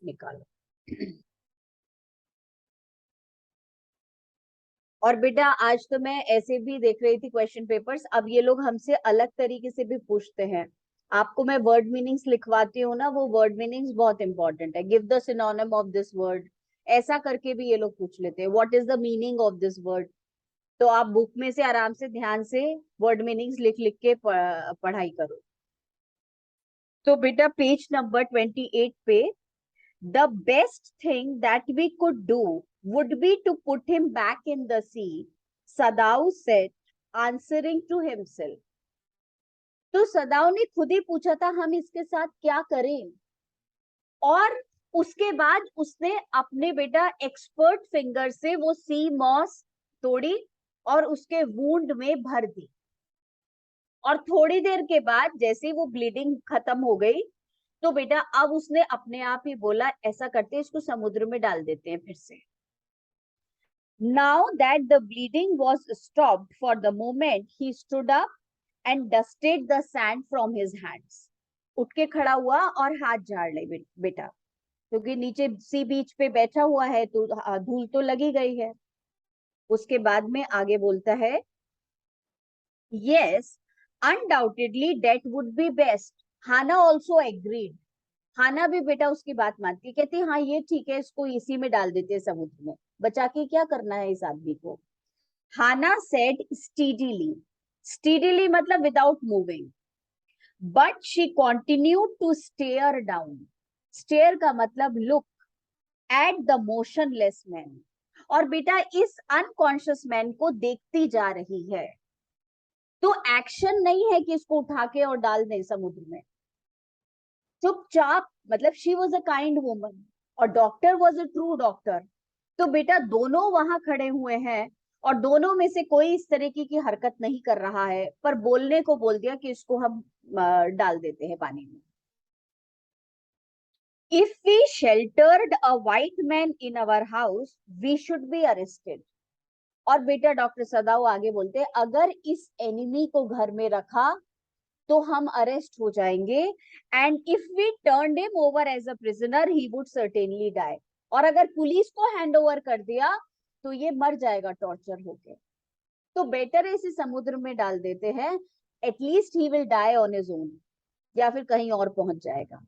निकालो। और बेटा आज तो मैं ऐसे भी देख रही थी क्वेश्चन पेपर्स, अब ये लोग हमसे अलग तरीके से भी पूछते हैं। आपको मैं वर्ड मीनिंग्स लिखवाती हूँ ना, वो वर्ड मीनिंग्स बहुत इंपॉर्टेंट है। Give the synonym of this word, ऐसा करके भी ये लोग पूछ लेते हैं। What is the meaning of this word. तो आप बुक में से आराम से ध्यान से वर्ड मीनिंग्स लिख लिख के पढ़ाई करो। तो बेटा पेज नंबर 28 पे, the best thing that we could do would be to put him back in the sea, Sadao said, answering to himself. तो सदाओ ने खुद ही पूछा था हम इसके साथ क्या करें, और उसके बाद उसने अपने बेटा एक्सपर्ट फिंगर से वो सी मॉस तोड़ी और उसके वुंड में भर दी। और थोड़ी देर के बाद जैसे वो ब्लीडिंग खत्म हो गई, तो बेटा अब उसने अपने आप ही बोला ऐसा करते हैं इसको समुद्र में डाल देते हैं फिर से। Now that the bleeding was stopped for the moment, he stood up and dusted the sand from his hands. उठ के खड़ा हुआ और हाथ झाड़ ले बेटा, क्योंकि नीचे सी बीच पे बैठा हुआ है तो धूल तो लगी गई है। उसके बाद में आगे बोलता है, yes, undoubtedly that would be best. Hannah also agreed. हाना भी बेटा उसकी बात मानती है, कहती हाँ ये ठीक है, इसको इसी में डाल देते हैं समुद्र में, बचा के क्या करना है इस आदमी को। हाना सेड स्टीडीली, स्टीडीली मतलब without moving, but she continued to stare down. Stare का मतलब look at the motionless man, और बेटा इस अनकॉन्शियस मैन को देखती जा रही है। तो एक्शन नहीं है कि इसको उठा के और डाल दें समुद्र में, चुपचाप, मतलब she was a kind woman और doctor was a true doctor. तो बेटा दोनों वहां खड़े हुए हैं और दोनों में से कोई इस तरीके की हरकत नहीं कर रहा है, पर बोलने को बोल दिया कि इसको हम डाल देते हैं पानी में। If we sheltered a white man in our house we should be arrested. और बेटा डॉक्टर सदाऊ आगे बोलते हैं अगर इस एनिमी को घर में रखा तो हम अरेस्ट हो जाएंगे, and if we turned him over as a prisoner he would certainly die. और अगर पुलिस को हैंड ओवर कर दिया तो ये मर जाएगा टॉर्चर होके, तो बेटर है इसे समुद्र में डाल देते हैं, at least he will die on his own, या फिर कहीं और पहुंच जाएगा।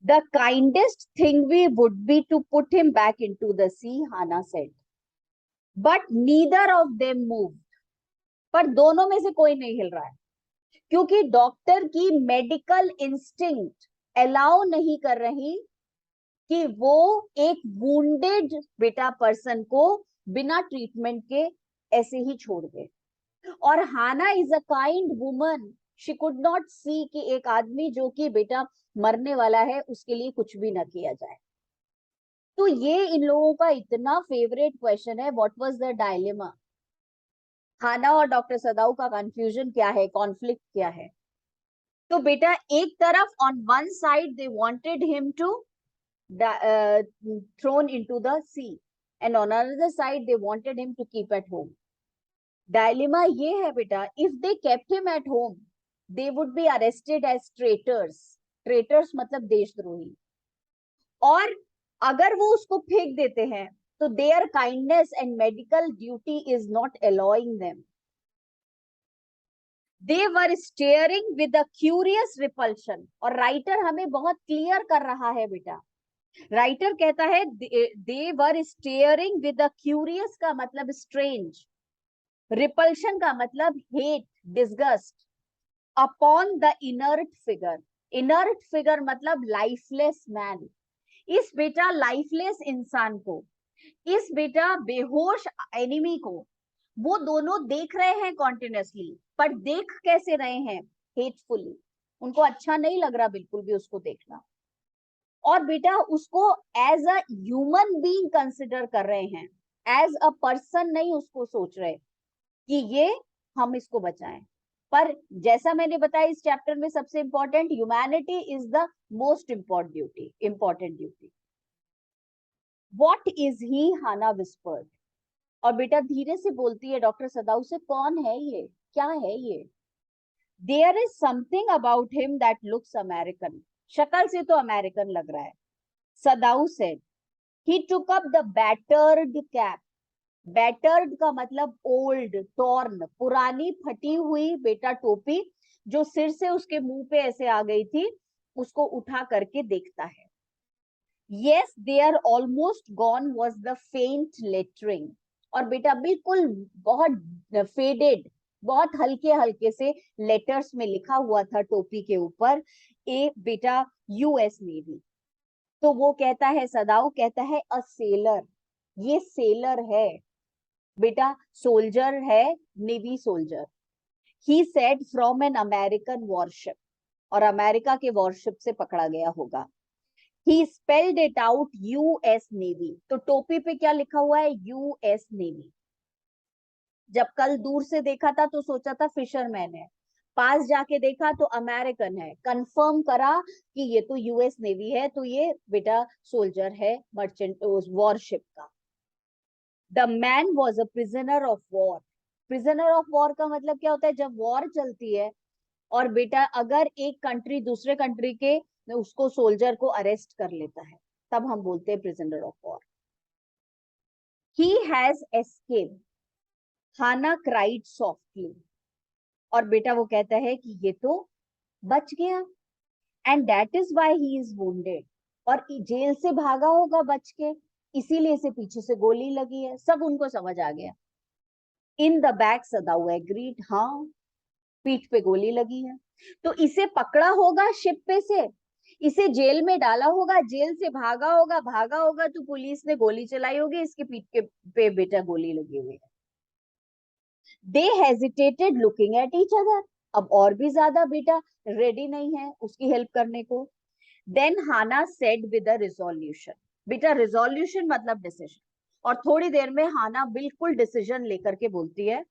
The kindest thing we would be to put him back into the sea, Hana said, but neither of them moved. पर दोनों में से कोई नहीं हिल रहा है, क्योंकि डॉक्टर की मेडिकल इंस्टिंक्ट अलाउ नहीं कर रही कि वो एक वुंडेड बेटा पर्सन को बिना ट्रीटमेंट के ऐसे ही छोड़ दे। और Hana is a kind woman, she could not see कि एक आदमी जो कि बेटा मरने वाला है उसके लिए कुछ भी ना किया जाए। तो ये इन लोगों का इतना फेवरेट क्वेश्चन है, व्हाट वाज द डायलेमा। हाना और डॉक्टर सदाऊ का कंफ्यूजन क्या है, कॉन्फ्लिक्ट क्या है। तो बेटा एक तरफ on one side they wanted him to thrown into the sea, and on another side they wanted him to keep at home. Dilemma ये है बेटा, if they kept him at home they would be arrested as traitors. traitors मतलब देशद्रोही। और अगर वो उसको फेंक देते हैं तो their kindness and medical duty is not allowing them. They were staring with a curious repulsion. और राइटर हमें बहुत क्लियर कर रहा है बेटा, राइटर कहता है दे वर स्टेयरिंग विद अ क्यूरियस का मतलब स्ट्रेंज, रिपल्शन का मतलब hate, disgust, upon the inert figure. Inert figure मतलब लाइफलेस मैन। इस बेटा लाइफलेस इंसान को, इस बेटा बेहोश एनिमी को वो दोनों देख रहे हैं कॉन्टिन्यूसली, पर देख कैसे रहे हैं, हेटफुली। उनको अच्छा नहीं लग रहा बिल्कुल भी उसको देखना, और बेटा उसको as a human being consider कर रहे हैं, एज अ पर्सन नहीं उसको सोच रहे कि ये हम इसको बचाएं। पर जैसा मैंने बताया इस चैप्टर में सबसे important humanity is the most important duty. What is he, Hana whispered. और बेटा धीरे से बोलती है डॉक्टर सदाऊ से, कौन है ये, क्या है ये। There is something about him that looks American. शक्ल से तो अमेरिकन लग रहा है, Sadao said, he took up the battered cap. Battered का मतलब ओल्ड, टॉर्न, पुरानी फटी हुई बेटा टोपी जो सिर से उसके मुंह पे ऐसे आ गई थी, उसको उठा करके देखता है. Yes, they are almost gone was the faint lettering. और बेटा बिल्कुल बहुत फेडेड, बहुत हल्के हल्के से लेटर्स में लिखा हुआ था टोपी के ऊपर, ए बेटा यूएस नेवी. तो वो कहता है, सदाऊ कहता है, अ सेलर, ये सेलर है बेटा, सोल्जर है, navy soldier. He said from an American warship, और अमेरिका के वॉरशिप से पकड़ा गया होगा. He spelled it out US navy. तो टोपी पे क्या लिखा हुआ है? US navy. जब कल दूर से देखा था तो सोचा था फिशरमैन है, पास जाके देखा तो अमेरिकन है, कंफर्म करा कि ये तो यूएस नेवी है, तो ये बेटा सोल्जर है मर्चेंट वॉरशिप का. The man was a prisoner of war. Prisoner of war का मतलब क्या होता है? जब वॉर चलती है और बेटा अगर एक कंट्री दूसरे कंट्री के उसको सोल्जर को अरेस्ट कर लेता है, तब हम बोलते हैं prisoner of war. He has escaped, Hana cried softly. और बेटा वो कहता है कि ये तो बच गया. And that is why he is wounded. और जेल से भागा होगा बच के, इसीलिए इसे पीछे से गोली लगी है. सब उनको समझ आ गया. इन द बैक सदाऊ एग्रीड, हाँ पीठ पे गोली लगी है. तो इसे पकड़ा होगा शिप पे से, इसे जेल में डाला होगा, जेल से भागा होगा तो पुलिस ने गोली चलाई होगी, इसके पीठ के पे बेटा गोली लगी हुई है. They hesitated looking at each other. अब और भी ज्यादा बेटा रेडी नहीं है उसकी हेल्प करने को. Then Hana said with a resolution. बेटा रिजोल्यूशन मतलब डिसीजन. और थोड़ी देर में हाना बिल्कुल डिसीजन लेकर के बोलती है,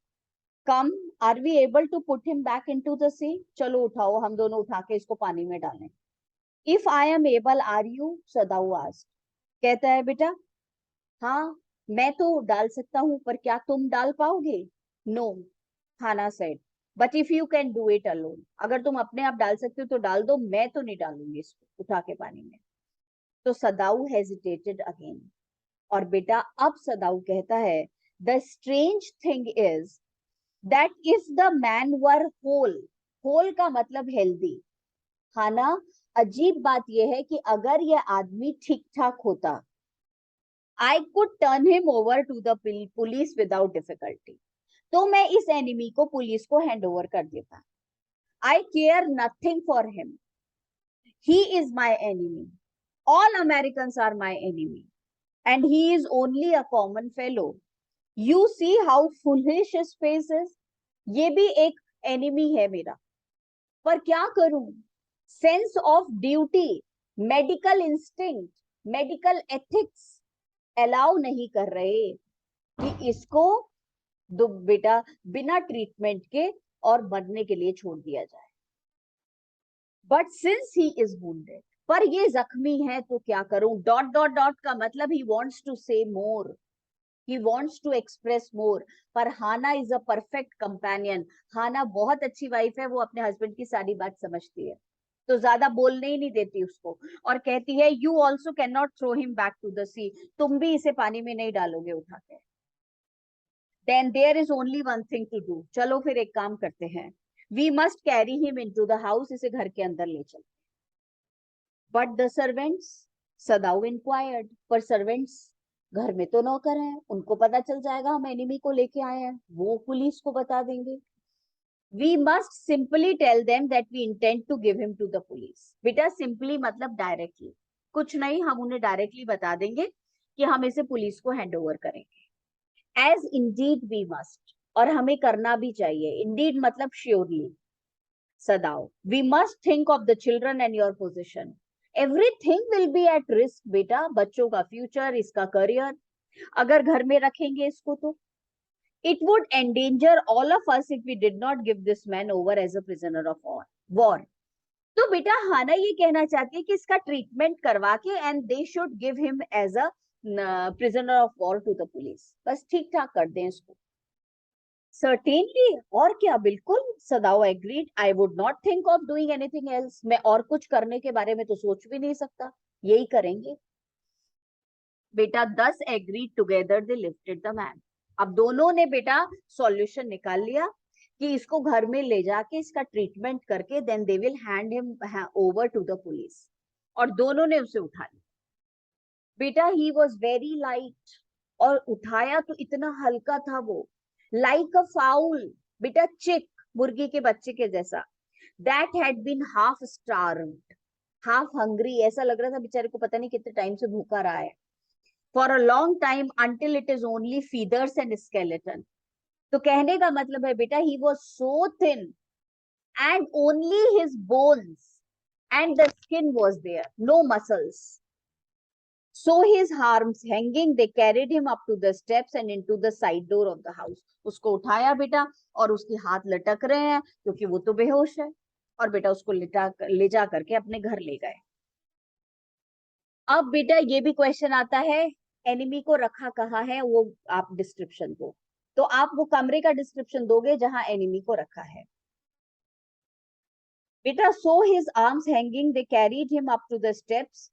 come, are we able to put him back into the sea. चलो उठाओ, हम दोनों उठा के इसको पानी में डालें. If I am able are you, Sadao asked. कहता है बेटा हाँ मैं तो डाल सकता हूं, पर क्या तुम डाल पाओगे? No, Hana said, but if you can do it alone. अगर तुम अपने आप डाल सकते हो तो डाल दो, मैं तो नहीं डालूंगी इसको उठा के पानी में. तो सदाऊ हेजिटेटेड अगेन. और बेटा अब सदाऊ कहता है, the strange thing is that if the man were whole, whole का मतलब हेल्दी. हाना, अजीब बात यह है कि अगर यह आदमी ठीक ठाक होता, I could turn him over to the police without difficulty. तो मैं इस एनिमी को पुलिस को हैंड ओवर कर देता. I care nothing for him, he is my enemy, all American are my enemy, and he is only a common fellow. You see how foolish his face is. ये भी एक enemy है मेरा, पर क्या करूं? Sense of duty, medical instinct, medical ethics allow नहीं कर रहे कि इसको बेटा बिना ट्रीटमेंट के और मरने के लिए छोड़ दिया जाए. But since he is wounded, पर ये जख्मी है तो क्या करूं? डॉट डॉट डॉट का मतलब ही वांट्स टू से मोर, he wants to express more. पर हाना is a perfect companion. हाना बहुत अच्छी वाइफ है, वो अपने हस्बैंड की सारी बात समझती है, तो ज्यादा बोलने ही नहीं देती उसको. और कहती है, you also cannot throw him back to the sea. तुम भी इसे पानी में नहीं डालोगे उठा के. Then there is only one thing to do. चलो फिर एक काम करते हैं. We must carry him into the house. इसे घर के अंदर ले चलो. But the servants, सदाऊ inquired. पर servants घर में तो नौकर हैं, उनको पता चल जाएगा हम एनिमी को लेके आए हैं, वो पुलिस को बता देंगे. We must simply tell them that we intend to give him to the police. बेटा सिंपली मतलब डायरेक्टली, कुछ नहीं, हम उन्हें डायरेक्टली बता देंगे कि हम इसे पुलिस को हैंड ओवर करेंगे. एज इंडीड वी मस्ट, और हमें करना भी चाहिए. इंडीड मतलब surely. Sadao, we must think of the children and your position. Everything will be at risk. बेटा बच्चों का फ्यूचर, इसका करियर, अगर घर में रखेंगे इसको तो it would endanger all of us if we did not give this man over as a prisoner of war. तो बेटा हाना ये कहना चाहती है कि इसका ट्रीटमेंट करवा के and they should give him as a prisoner of war to the police. बस ठीक ठाक कर दें इसको. Certainly, और क्या, बिल्कुल. Sadao agreed. I would not think of doing anything else. मैं और कुछ करने के बारे में तो सोच भी नहीं सकता, यही करेंगे. बेटा 10 agree together they lifted the man. अब दोनों ने बेटा सॉल्यूशन निकाल लिया कि इसको घर में ले जाके इसका ट्रीटमेंट करके then they will hand him over to the police. और दोनों ने उसे उठा लिया। बेटा ही वॉज वेरी लाइट, और उठाया तो इतना हल्का था वो, लाइक अ फाउल, बेटा चिक, मुर्गी के बच्चे के जैसा, that had been half starved, half hungry, ऐसा लग रहा था बेचारे को पता नहीं कितने टाइम से भूखा रहा है, for a long time until it is only feathers and skeleton. तो कहने का मतलब है बेटा he was so thin and only his bones and the skin was there, no muscles. So his arms hanging, they carried him up to the steps and into the side door of the house. उसको उठाया बेटा, और उसके हाथ लटक रहे हैं क्योंकि वो तो बेहोश है, और बेटा उसको ले जा करके अपने घर ले गए। अब बेटा ये भी क्वेश्चन आता है, एनिमी को रखा कहाँ है, वो आप डिस्क्रिप्शन दो। तो आप वो कमरे का डिस्क्रिप्शन दोगे जहां एनिमी को रखा है। बेटा so his arms hanging, they carried him up to the steps,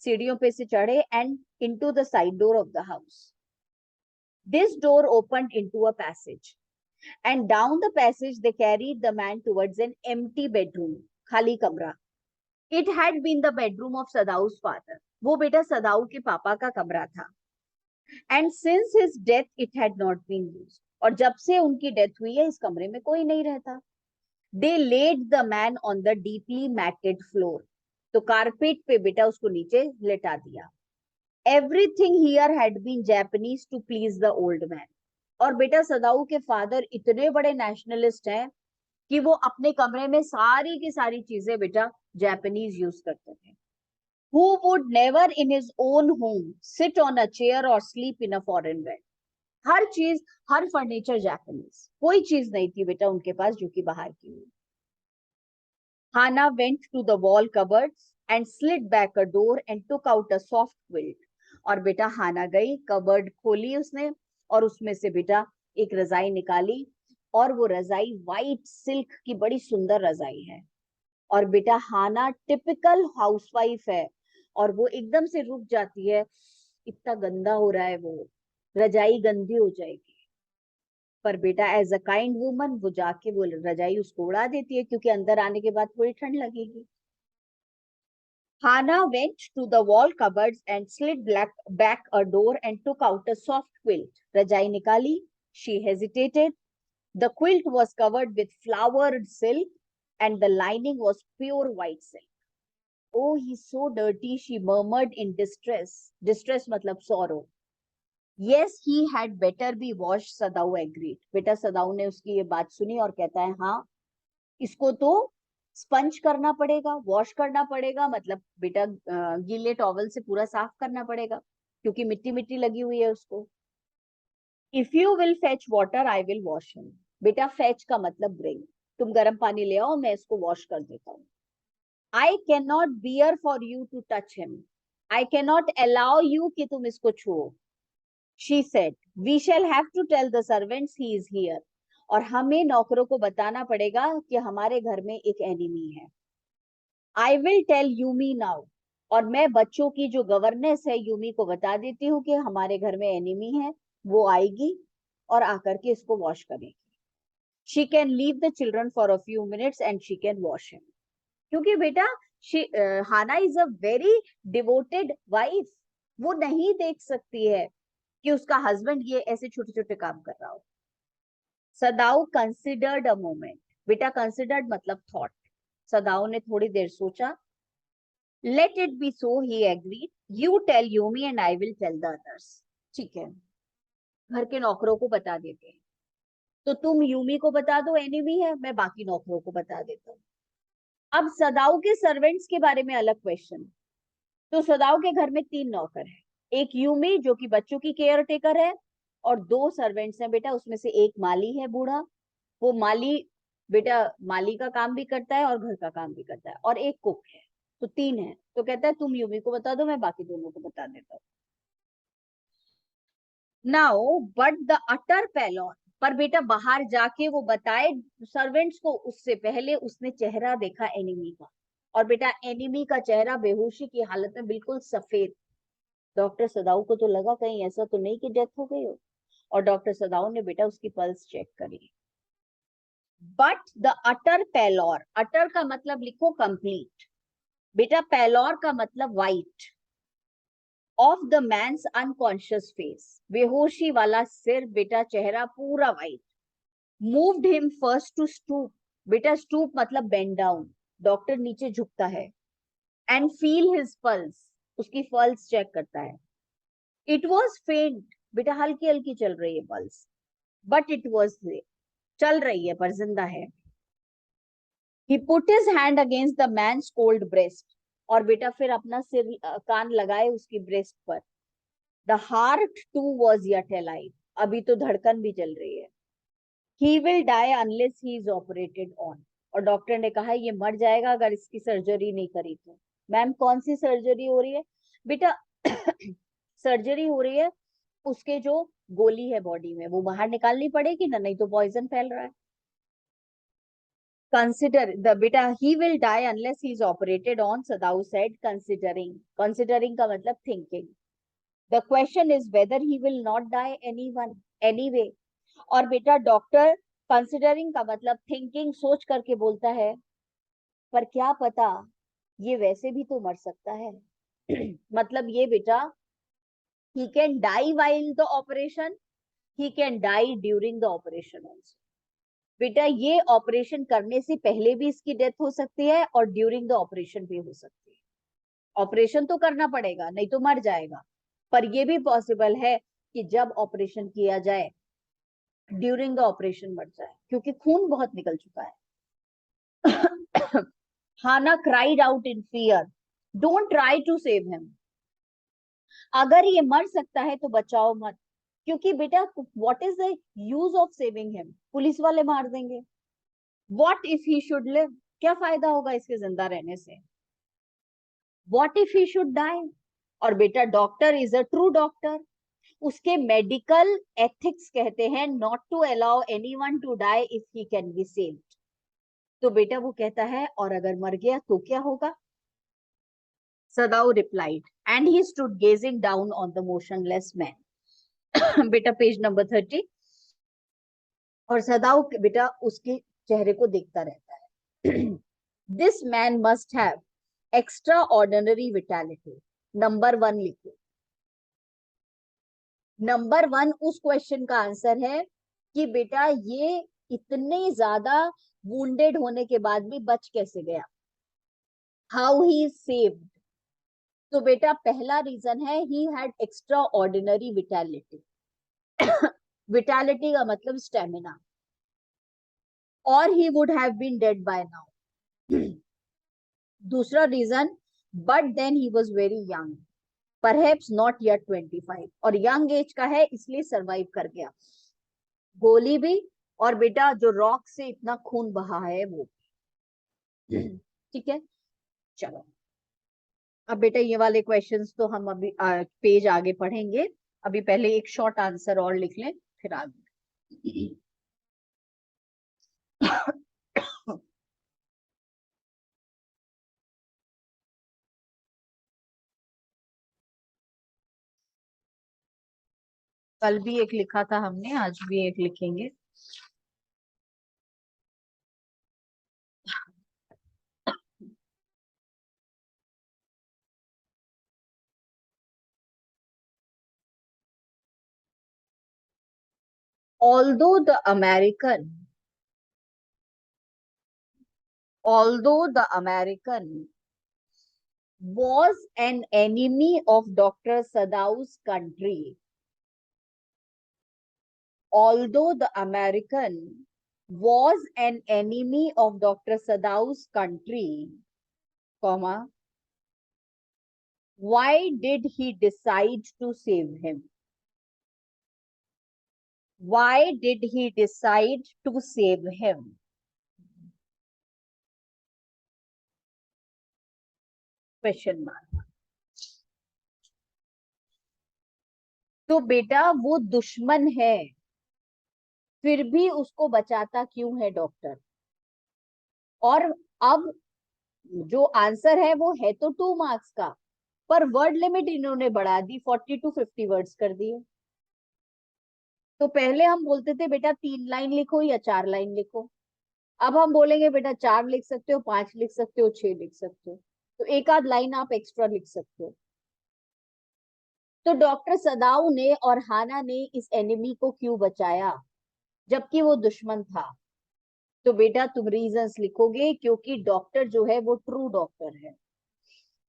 सीढ़ियों पे से चढ़े, and into the side door of the house. This door opened into a passage, and down the passage they carried the man towards an empty bedroom, खाली कमरा। It had been the bedroom of Sadao's father, वो बेटा Sadao के पापा का कमरा था। And since his death it had not been used, और जब से उनकी डेथ हुई है इस कमरे में कोई नहीं रहता। They laid the man on the deeply matted floor. तो कारपेट पे बेटा उसको नीचे लेटा दिया। Everything here had been Japanese to please the old man. और बेटा सदाऊ के फादर इतने बड़े नेशनलिस्ट हैं कि वो अपने कमरे में सारी की सारी चीजें बेटा जापानीज यूज करते थे। Who would never in his own home sit on a chair or sleep in a foreign bed. हर चीज, हर फर्नीचर जापानीज, कोई चीज नहीं थी बेटा उनके पास जो कि बाहर की हुई। Hannah went to the wall cupboards and slid back a door and took out a soft quilt. और बेटा हाना गई, कबर्ड खोली उसने, और उसमें से बेटा एक रजाई निकाली, और वो रजाई वाइट सिल्क की बड़ी सुंदर रजाई है। और बेटा हाना टिपिकल हाउसवाइफ है, और वो एकदम से रुक जाती है, इतना गंदा हो रहा है वो, रजाई गंदी हो जाएगी। पर बेटा एज अ काइंड वुमन वो जाके वो रजाई उसको उड़ा देती है, क्योंकि अंदर आने के बाद थोड़ी ठंड लगेगी। Hannah went to the wall cupboards and slid back a door and took out a soft quilt. रजाई निकाली, she hesitated. The quilt was covered with flowered silk and the lining was pure white silk. Oh, he's so dirty, she murmured in distress. Distress मतलब sorrow. Yes, he had better be washed, सदाऊ agreed. बेटा सदाऊ ने उसकी ये बात सुनी और कहता है हाँ, इसको तो स्पंज करना पड़ेगा, वॉश करना पड़ेगा, मतलब बेटा गीले टॉवल से पूरा साफ करना पड़ेगा, क्योंकि मिट्टी मिट्टी लगी हुई है उसको। If you will fetch water I will wash him. बेटा फेच का मतलब ब्रिंग, तुम गर्म पानी ले आओ, मैं इसको वॉश कर देता हूँ। I can not bear for you to touch him, I can not allow you कि तुम इसको छुओ। She said, "We shall have to tell the servants he is here." और हमें नौकरों को बताना पड़ेगा कि हमारे घर में एक एनिमी है। I will tell Yumi now. और मैं बच्चों की जो गवर्नेंस है यूमी को बता देती हूँ कि हमारे घर में एनिमी है, वो आएगी और आकर के इसको वॉश करेगी। She can leave the children for a few minutes and she can wash him. क्योंकि बेटा Hana is a very devoted wife, वो नहीं देख सकती है कि उसका हस्बैंड ये ऐसे छोटे छोटे काम कर रहा हो। सदाऊ कंसिडर्ड अ मोमेंट, बेटा कंसिडर्ड मतलब थॉट। सदाऊ ने थोड़ी देर सोचा। Let it be so, he agreed, you tell Yumi and I will tell the others. ठीक है, घर के नौकरों को बता देते हैं, तो तुम यूमी को बता दो एनिमी है, मैं बाकी नौकरों को बता देता हूँ। अब सदाऊ के सर्वेंट्स के बारे में अलग क्वेश्चन। तो सदाऊ के घर में 3 नौकर है, एक यूमी जो कि बच्चों की केयर टेकर है, और 2 सर्वेंट्स हैं बेटा, उसमें से एक माली है बूढ़ा, वो माली बेटा माली का काम भी करता है और घर का काम भी करता है, और एक कुक है, तो 3 है। तो कहता है तुम यूमी को बता दो, मैं बाकी दोनों को बता देता हूँ। नाउ बट द अटर पैलॉन, पर बेटा बाहर जाके वो बताए सर्वेंट्स को, उससे पहले उसने चेहरा देखा एनिमी का, और बेटा एनिमी का चेहरा बेहोशी की हालत में बिल्कुल सफेद, डॉक्टर सदाऊ को तो लगा कहीं ऐसा तो नहीं कि डेथ हो गई हो, और डॉक्टर सदाऊ ने बेटा उसकी पल्स चेक करी। But the utter pallor, utter का मतलब लिखो कंप्लीट बेटा, पैलोर का मतलब white, of the man's unconscious face, बेहोशी वाला सिर बेटा, चेहरा पूरा white, moved him first to stoop, बेटा स्टूप मतलब बेंड डाउन, डॉक्टर नीचे झुकता है, एंड फील हिज पल्स, उसकी पल्स चेक करता है। इट वॉज फेंट, बेटा हल्की हल्की चल रही है पल्स, बट इट वॉज, चल रही है पर जिंदा है। He put his hand against the man's cold breast, और बेटा फिर अपना सिर कान लगाए उसकी ब्रेस्ट पर। The heart too was yet alive, अभी तो धड़कन भी चल रही है। He will die unless he is operated on, और डॉक्टर ने कहा ये मर जाएगा अगर इसकी सर्जरी नहीं करी तो। मैम कौन सी सर्जरी हो रही है बेटा? सर्जरी हो रही है, उसके जो गोली है बॉडी में वो बाहर निकालनी पड़ेगी ना, नहीं तो पॉइजन फैल रहा है। Consider the beta, he will die unless he is operated on, Sadao said, considering, considering का मतलब thinking. The question is whether he will not die anyone anyway. और बेटा डॉक्टर कंसिडरिंग का मतलब थिंकिंग, सोच करके बोलता है पर क्या पता ये वैसे भी तो मर सकता है। मतलब ये बेटा, he can die while the operation, he can die during the operation also. बेटा ये ऑपरेशन करने से पहले भी इसकी डेथ हो सकती है और ड्यूरिंग द ऑपरेशन भी हो सकती है। ऑपरेशन तो करना पड़ेगा नहीं तो मर जाएगा, पर ये भी पॉसिबल है कि जब ऑपरेशन किया जाए ड्यूरिंग द ऑपरेशन मर जाए, क्योंकि खून बहुत निकल चुका है। Hana cried out in fear, don't try to save him, अगर ये मर सकता है तो बचाओ मत, क्योंकि बेटा what is the use of saving him, police वाले मार देंगे। What if he should live, क्या फायदा होगा इसके जिंदा रहने से। What if he should die, और बेटा doctor is a true doctor, उसके मेडिकल एथिक्स कहते हैं not to allow anyone to die if he can be saved. तो बेटा वो कहता है और अगर मर गया तो क्या होगा? Sadao replied and he stood gazing down on the motionless man. बेटा पेज नंबर 30, और सदाऊ बेटा उसके चेहरे को देखता रहता है। This man must have extra ordinary vitality, number 1 लिखो। नंबर 1 उस क्वेश्चन का आंसर है कि बेटा ये इतने ज्यादा वुंडेड होने के बाद भी बच कैसे गया, हाउ ही सेव्ड। तो बेटा पहला रीजन है he had extraordinary vitality, vitality का मतलब स्टेमिना, और he would have been dead by now. दूसरा reason, but then he was very young, perhaps not yet 25, और यंग एज का है इसलिए सरवाइव कर गया, गोली भी और बेटा जो रॉक से इतना खून बहा है वो। ठीक है, चलो अब बेटा ये वाले क्वेश्चंस तो हम अभी पेज आगे पढ़ेंगे, अभी पहले एक शॉर्ट आंसर और लिख लें फिर आगे। कल भी एक लिखा था हमने, आज भी एक लिखेंगे। Although the American, although the American was an enemy of Dr. Sadau's country, although the American was an enemy of Dr. Sadau's country, comma, why did he decide to save him? Why did he decide to save him? Question mark. तो बेटा वो दुश्मन है फिर भी उसको बचाता क्यों है डॉक्टर? और अब जो आंसर है वो है तो 2 मार्क्स का, पर वर्ड लिमिट इन्होंने बढ़ा दी, 40 to 50 वर्ड्स कर दिए। तो पहले हम बोलते थे बेटा 3 लाइन लिखो या 4 लाइन लिखो, अब हम बोलेंगे बेटा 4 लिख सकते हो, 5 लिख सकते हो, 6 लिख सकते हो, तो एक आध लाइन आप एक्स्ट्रा लिख सकते हो। तो डॉक्टर सदाऊ ने और हाना ने इस एनिमी को क्यों बचाया जबकि वो दुश्मन था? तो बेटा तुम रीजंस लिखोगे, क्योंकि डॉक्टर जो है वो ट्रू डॉक्टर है,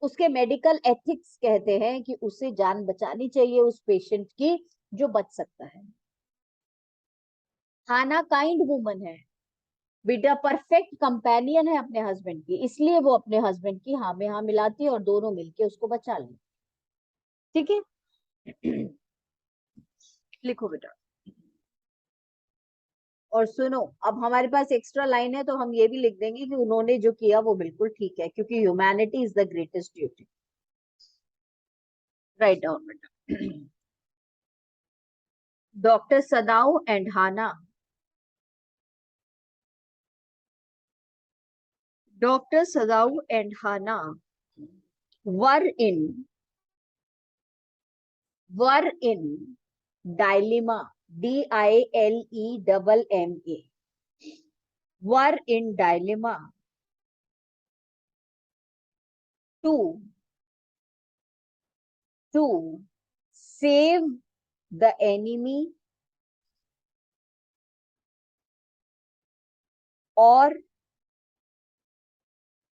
उसके मेडिकल एथिक्स कहते हैं कि उसे जान बचानी चाहिए उस पेशेंट की जो बच सकता है। हाना काइंड वुमन है बेटा, परफेक्ट कंपेनियन है अपने हस्बैंड की, इसलिए वो अपने हस्बैंड की हाँ में हाँ मिलाती है और दोनों मिलके उसको बचा ले। ठीक है। लिखो बेटा। और सुनो, अब हमारे पास एक्स्ट्रा लाइन है तो हम ये भी लिख देंगे कि उन्होंने जो किया वो बिल्कुल ठीक है, क्योंकि humanity is the greatest duty. Write down बेटा। Doctor Sadao and Hana, doctor Sadao and Hana were in dilemma, DILEMMA, were in dilemma to save the enemy or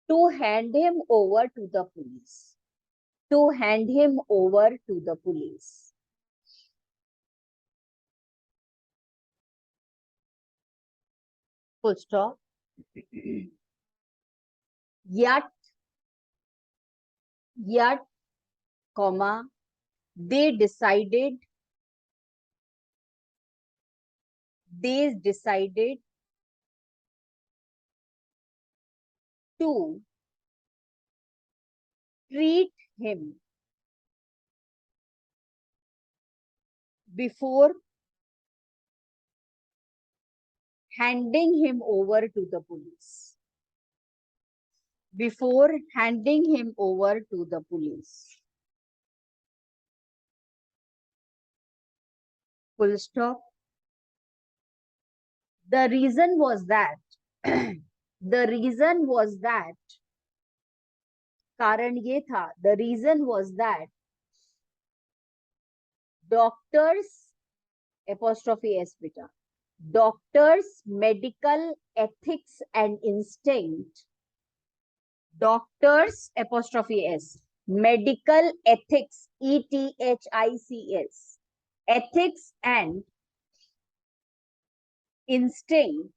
to hand him over to the police. To hand him over to the police. Full stop. Yet, comma, they decided to treat him before handing him over to the police. Before handing him over to the police. Full stop. The reason was that कारण ये था, the reason was that doctors apostrophe s beta, doctors medical ethics and instinct, doctors apostrophe s, medical ethics, ETHICS, ethics and instinct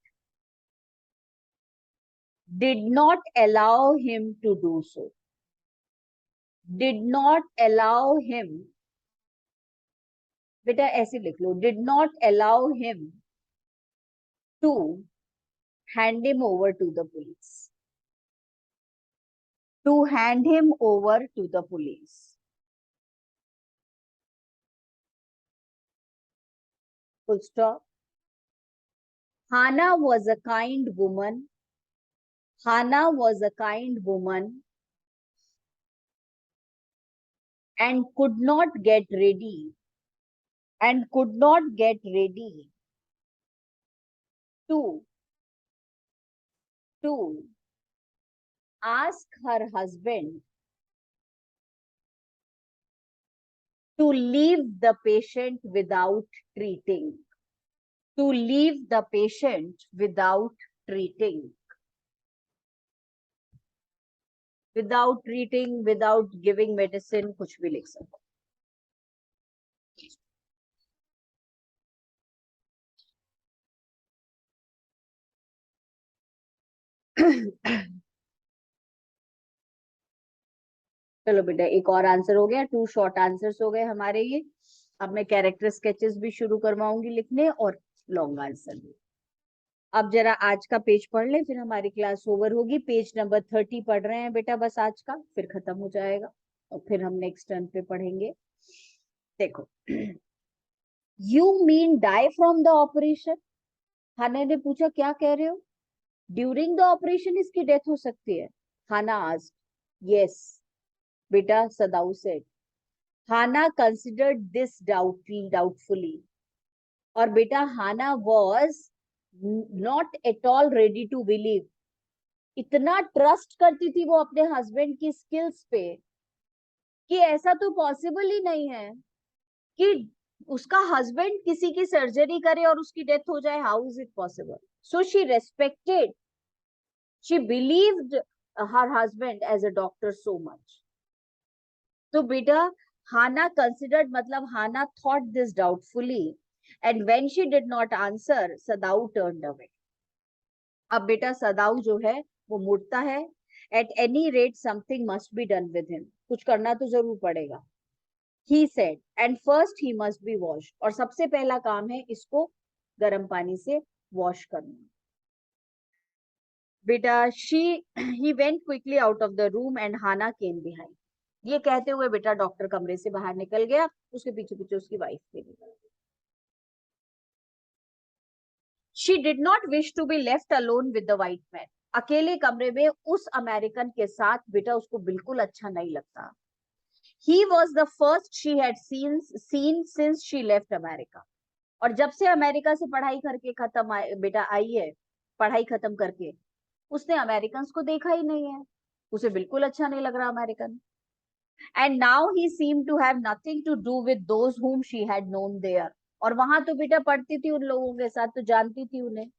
did not allow him to do so. Did not allow him, बेटा ऐसे लिख लो, did not allow him to hand him over to the police. To hand him over to the police. Full stop. Hana was a kind woman. Hana was a kind woman and could not get ready to ask her husband to leave the patient without treating. To leave the patient without treating. Without treating, without giving medicine, कुछ भी लिख सकते। चलो बेटा, एक और answer हो गया, 2 शॉर्ट आंसर्स हो गए हमारे ये। अब मैं कैरेक्टर स्केचेस भी शुरू करवाऊंगी लिखने और लॉन्ग आंसर भी। अब जरा आज का पेज पढ़ ले, फिर हमारी क्लास ओवर होगी। पेज नंबर 30 पढ़ रहे हैं बेटा बस आज का, फिर खत्म हो जाएगा और फिर हम नेक्स्ट टर्न पे पढ़ेंगे। देखो, you mean die from the operation? Hana ने पूछा क्या कह रहे हो? ड्यूरिंग द ऑपरेशन इसकी डेथ हो सकती है? हाना आस्क्ड, यस बेटा Sadao said, Hana considered this doubtfully, और बेटा Hana was not at all ready to believe, इतना ट्रस्ट करती थी वो अपने हस्बैंड की स्किल्स पे कि ऐसा तो पॉसिबल ही नहीं है कि उसका हस्बैंड किसी की सर्जरी करे और उसकी डेथ हो जाए. How is it possible? So she respected, she believed her husband as a doctor so much. तो बेटा हाना कंसिडर्ड मतलब Hana thought this doubtfully, and when she did not answer Sadao turned away. अब बेटा Sadao जो है वो मुड़ता है. At any rate something must be done with him, कुछ करना तो जरूर पड़ेगा. He said, and first he must be wash, और सबसे पहला काम है इसको गर्म पानी से वॉश करना. बेटा he went quickly out of the room and Hana came behind. ये कहते हुए बेटा डॉक्टर कमरे से बाहर निकल गया, उसके पीछे पीछे उसकी वाइफ भी निकल गई. She did not wish to be left alone with the white man, अकेले कमरे में उस अमेरिकन के साथ बेटा उसको बिल्कुल अच्छा नहीं लगता. He was the first she had seen since she left America, और जब से अमेरिका से पढ़ाई करके बेटा आई है, पढ़ाई खत्म करके उसने अमेरिकन को देखा ही नहीं है, उसे बिल्कुल अच्छा नहीं लग रहा American. And now he seem to have nothing to do with those whom she had known there, और वहां तो बेटा पढ़ती थी उन लोगों के साथ, तो जानती थी उन्हें.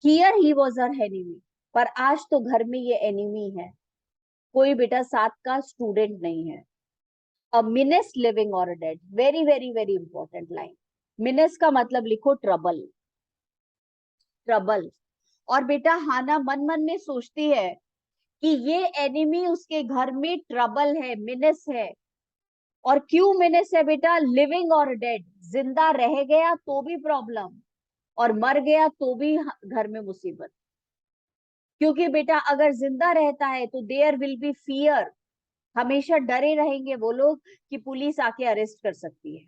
Here he was her enemy, पर आज तो घर में ये एनिमी है, कोई बेटा साथ का स्टूडेंट नहीं है. अ मिनेस लिविंग और a dead, very very very important line. Menace का मतलब लिखो ट्रबल, ट्रबल. और बेटा हाना मन मन में सोचती है कि ये एनिमी उसके घर में ट्रबल है, मिनेस है. और क्यों मिनेस है बेटा? लिविंग और डेड, जिंदा रह गया तो भी प्रॉब्लम, और मर गया तो भी घर में मुसीबत. क्योंकि बेटा अगर जिंदा रहता है तो देयर विल बी फियर, हमेशा डरे रहेंगे वो लोग कि पुलिस आके अरेस्ट कर सकती है.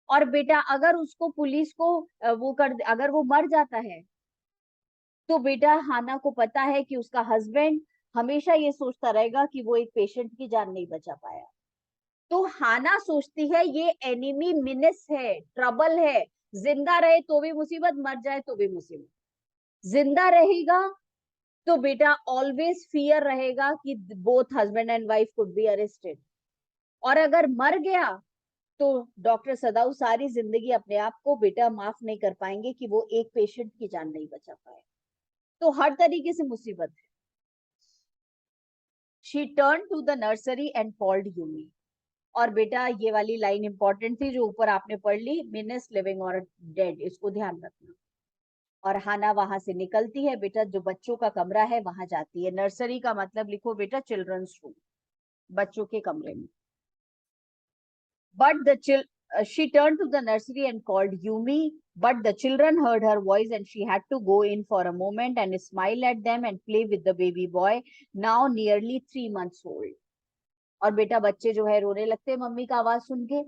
और बेटा अगर उसको पुलिस को अगर वो मर जाता है तो बेटा हाना को पता है कि उसका हस्बैंड हमेशा ये सोचता रहेगा कि वो एक पेशेंट की जान नहीं बचा पाया. तो हाना सोचती है ये एनिमी मिनस है, ट्रबल है, जिंदा रहे तो भी मुसीबत, मर जाए तो भी मुसीबत. जिंदा रहेगा तो बेटा ऑलवेज फियर रहेगा कि both husband and wife could be arrested, और अगर मर गया तो डॉक्टर सदाऊ सारी जिंदगी अपने आप को बेटा माफ नहीं कर पाएंगे कि वो एक पेशेंट की जान नहीं बचा पाए. तो हर तरीके से मुसीबत है. She turn to the nursery and called Yumi, और बेटा ये वाली लाइन इंपॉर्टेंट थी जो ऊपर आपने पढ़ ली, मिनेस लिविंग और डेड, इसको ध्यान रखना. और हाना वहां से निकलती है बेटा, जो बच्चों का कमरा है वहां जाती है. नर्सरी का मतलब लिखो बेटा चिल्ड्रंस रूम, बच्चों के कमरे में. But she turned to the nursery and called Yumi, but the children heard her voice and she had to go in for a moment and smile at them and play with the baby boy, now nearly 3 months old. और बेटा बच्चे जो है रोने लगते हैं mummy का आवाज सुन के.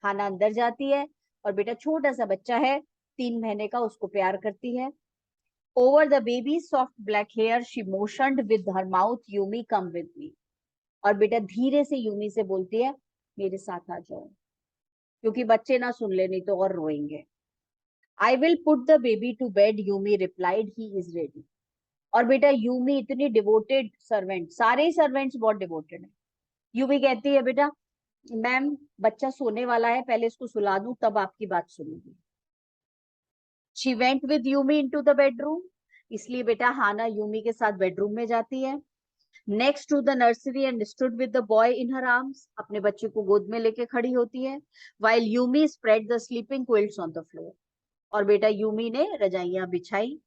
हाना अंदर जाती है और बेटा छोटा सा बच्चा है 3 महीने का, उसको प्यार करती है. Over the baby soft black hair she motioned with her mouth, Yumi come with me, और बेटा धीरे से यूमी से बोलती है मेरे साथ आ जाओ, क्योंकि बच्चे ना सुन ले नहीं तो और रोएंगे. I will put the baby to bed, Yumi replied he is ready. और बेटा यूमी इतनी डिवोटेड सर्वेंट, सारे सर्वेंट्स बहुत डिवोटेड है. यूमी कहती है बेटा मैम बच्चा सोने वाला है, पहले इसको सुला दूं तब आपकी बात सुनूंगी. She went with Yumi into the bedroom, इसलिए बेटा हाना यूमी के साथ बेडरूम में जाती है. Next to the nursery and stood with the boy in her arms, अपने बच्चे को गोद में लेके खड़ी होती है. While Yumi spread the sleeping quilts on the floor, और बेटा यूमी ने रजाइयां बिछाई.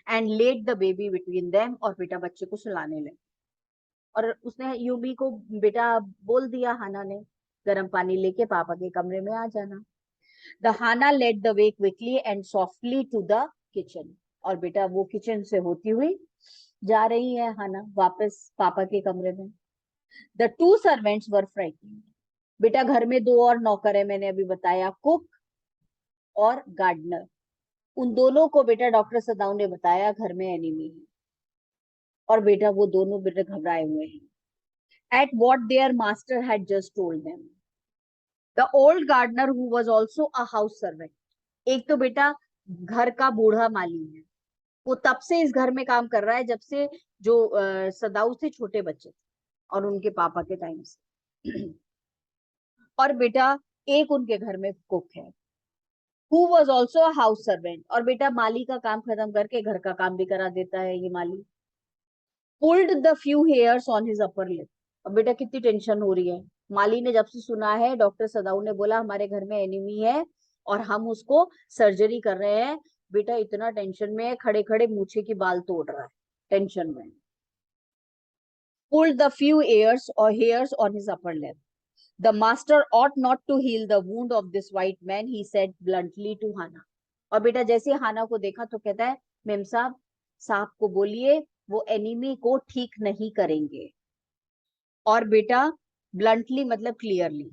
And laid the baby between them, और बेटा बच्चे को सुलाने लगी. और उसने यूमी को बेटा बोल दिया हाना ने गर्म पानी लेके पापा के कमरे में आ जाना. The Hannah led the way quickly and softly to the kitchen, और बेटा वो किचन से होती हुई जा रही है हाना वापस पापा के कमरे में. The two servants were frightened, बेटा घर में 2 और नौकर है, मैंने अभी बताया, कुक और गार्डनर. उन दोनों को बेटा डॉक्टर सदाऊ ने बताया घर में एनिमी है, और बेटा वो दोनों बेटा घबराए हुए हैं. at what their master had just told them. The old gardener, who was also a house servant, एक तो बेटा घर का बूढ़ा माली है, वो तब से इस घर में काम कर रहा है जब से जो सदाऊ थे छोटे बच्चे और उनके पापा के टाइम से। और बेटा एक उनके घर में कुक है, who was also a house servant, और बेटा माली का काम खत्म करके घर का काम भी करा देता है ये माली। pulled the few hairs on his upper lip, अब बेटा कितनी टेंशन हो रही है। माली ने जब से सुना है डॉक्टर सदाऊ ने बोला हमारे घर में एनिमी है और हम उसको सर्जरी कर रहे हैं, बेटा इतना टेंशन में है, खड़े खड़े मूछे की बाल तोड़ रहा है टेंशन में। pulled the few hairs on his upper lip. The master ought not to heal the wound of this white man, he said bluntly to Hana. और बेटा जैसे हाना को देखा तो कहता है मेम साहब को बोलिए वो एनिमी को ठीक नहीं करेंगे। और बेटा ब्लंटली मतलब clearly,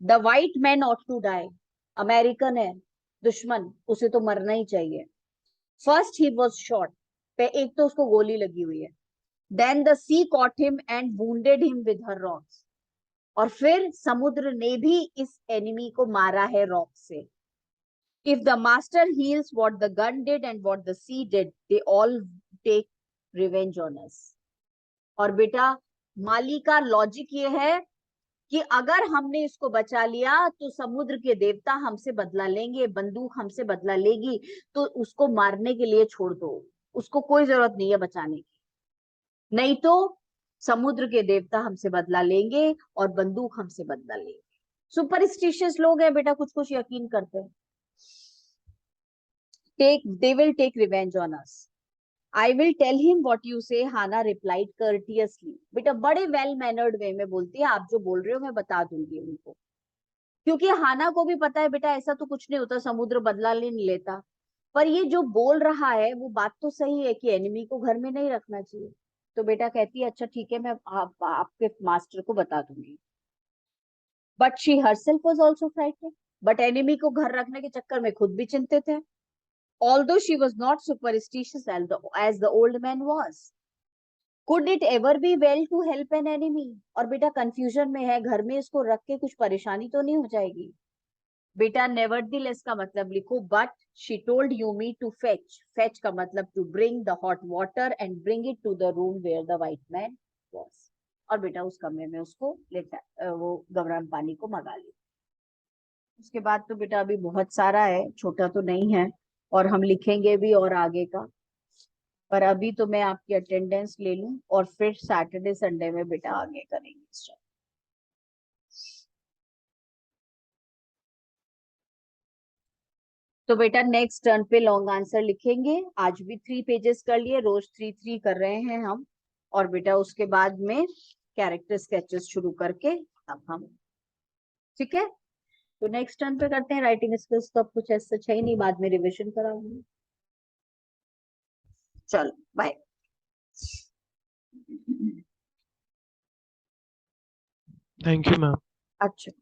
the white man ought to die, American है दुश्मन, उसे तो मरना ही चाहिए। फर्स्ट ही वॉज शॉट, एक तो उसको गोली लगी हुई है, then the sea caught him and wounded him with her rocks, और फिर समुद्र ने भी इस एनिमी को मारा है रॉक से। If the master heals what the gun did and what the sea did, they all take revenge on us. और बेटा माली का लॉजिक ये है कि अगर हमने इसको बचा लिया तो समुद्र के देवता हमसे बदला लेंगे, बंदूक हमसे बदला लेगी, तो उसको मारने के लिए छोड़ दो, उसको कोई जरूरत नहीं है बचाने की, नहीं तो समुद्र के देवता हमसे बदला लेंगे और बंदूक हमसे बदला लेंगे। सुपरस्टिशियस लोग हैं बेटा, कुछ कुछ यकीन करते हैं। they will take revenge on us. I will tell him what you say, Hana replied courteously. बेटा बड़े वेल मैनर्ड वे में बोलती है, आप जो बोल रहे हो मैं बता दूंगी उनको, क्योंकि हाना को भी पता है बेटा ऐसा तो कुछ नहीं होता, समुद्र बदला नहीं लेता, पर ये जो बोल रहा है वो बात तो सही है कि एनिमी को घर में नहीं रखना चाहिए। तो बेटा कहती है अच्छा ठीक है, मैं आपके मास्टर को बता दूंगी। But she herself was also frightened, but enemy को घर रखने के चक्कर में खुद भी चिंतित है। Although she was not superstitious as the old man was. Could it ever be well to help an enemy? और बेटा कंफ्यूजन में है, घर में इसको रख के कुछ परेशानी तो नहीं हो जाएगी। बेटा nevertheless का मतलब लिखो, but she told Yumi to fetch का मतलब to bring the hot water and bring it to the room where the white man was. और बेटा उस कमरे में उसको लेटा वो गरम पानी को मंगा लिया। उसके बाद तो बेटा अभी बहुत सारा है, छोटा तो नहीं है, और हम लिखेंगे भी और आगे का, पर अभी तो मैं आपकी अटेंडेंस ले लूं और फिर सैटरडे संडे में बेटा आगे करेंगे। तो बेटा नेक्स्ट टर्न पे लॉन्ग आंसर लिखेंगे, आज भी 3 पेजेस कर लिए, रोज 3 कर रहे हैं हम, और बेटा उसके बाद में कैरेक्टर स्केचेस शुरू करके अब हम, ठीक है। तो नेक्स्ट टर्न पे करते हैं राइटिंग स्किल्स, तो अब कुछ ऐसा है ही नहीं, बाद में रिविजन कराऊंगी। चलो बाय। Thank you ma'am. अच्छा।